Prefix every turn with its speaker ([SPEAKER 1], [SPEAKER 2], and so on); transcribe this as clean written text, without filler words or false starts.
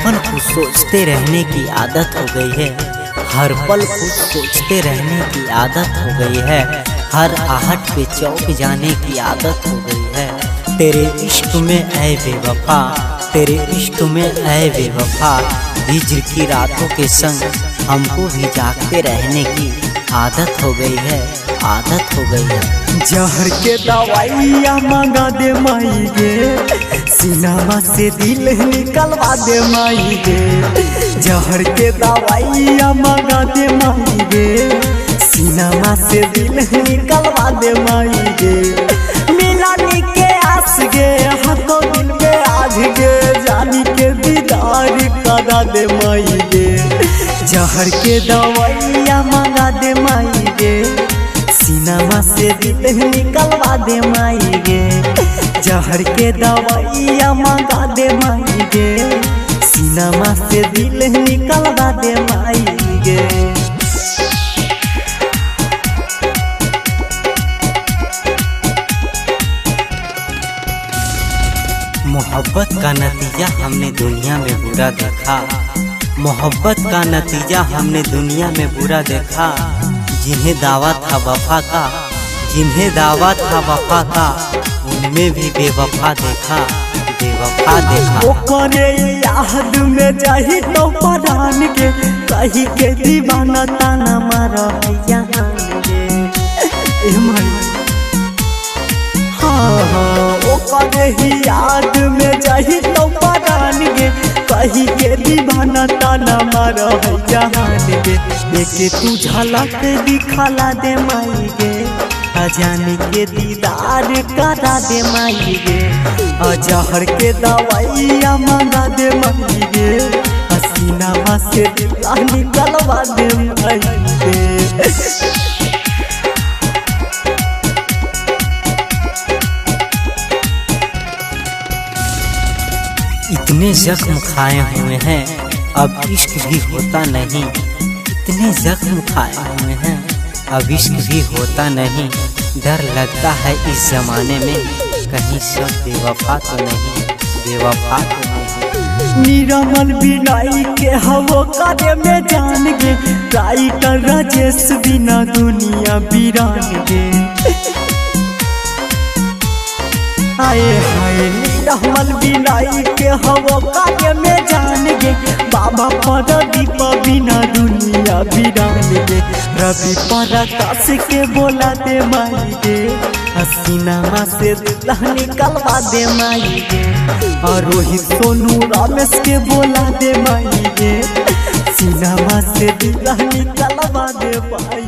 [SPEAKER 1] पल कुछ सोचते रहने की आदत हो गई है, हर पल कुछ सोचते रहने की आदत हो गई है, हर आहट पे चौंक जाने की आदत हो गई है। तेरे इश्क में ऐ बेवफा, तेरे इश्क में ऐ बेवफा, हिज्र की रातों के संग हमको भी जागते रहने की आदत हो गई है, आदत हो गई है।
[SPEAKER 2] जहर के दवाइया मंगा दे माई गे, सीनामा से दिल निकलवा दे माई गे। जहर के दवाइया मंगा दे माई गे, सीनामा से दिल निकलवा दे माई गे। मिलानी के आस गे, हाथों दिल में आज गे, जानी के दीदार करा दे माई गे। जहर के दवाइया मंगा दे माई गे, सीनामा से दिल निकलवा दे माई गे। जहर के दवाइया मंगा दे माई गे, सीनामा से दिल निकलवा दे माई गे।
[SPEAKER 1] मोहब्बत का नतीजा हमने दुनिया में बुरा देखा, मोहब्बत का नतीजा हमने दुनिया में बुरा देखा। जिन्हें दावा था वफा का, जिन्हें दावा था वफा का, उनमें भी बेवफा देखा, बेवफा देखा।
[SPEAKER 2] ओकरे याद में जाही तो परान के, कही के दीवाना ताना मारा यहाँ गे। हाँ, ओकरे ही याद में जाही तो परान गे, कही के दीवाना ताना मारा जहान गे। देखे तू झलक दिखला दे माई गे, अजान के दीदार करा दे माई गे। जहर के दवाइया मंगा दे माई गे, सीनामा से दिल निकलवा दे माई गे।
[SPEAKER 1] इतने जख्म खाए हुए हैं अब इश्क भी होता नहीं, इतने जख्म खाए हुए हैं अब इश्क भी होता नहीं। डर लगता है इस जमाने में कहीं सब बेवफा तो नहीं, बेवफा तो नहीं।
[SPEAKER 2] निरमल बिनाई के हवो करे में जान गे, राइटर राजेश बिना दुनिया बिरान गे। हाय हाय निरमल बिनाई के हवो करे में जान गे, बाबा प्रदीप बिना दुनिया बिरान गे। रवि प्रकाश के बोला दे माई गे, सीनामा से दिल निकलवा दे माई गे। और रोहित सोनू रमेश के बोला दे माई गे, सीनामा से दिल निकलवा दे माई।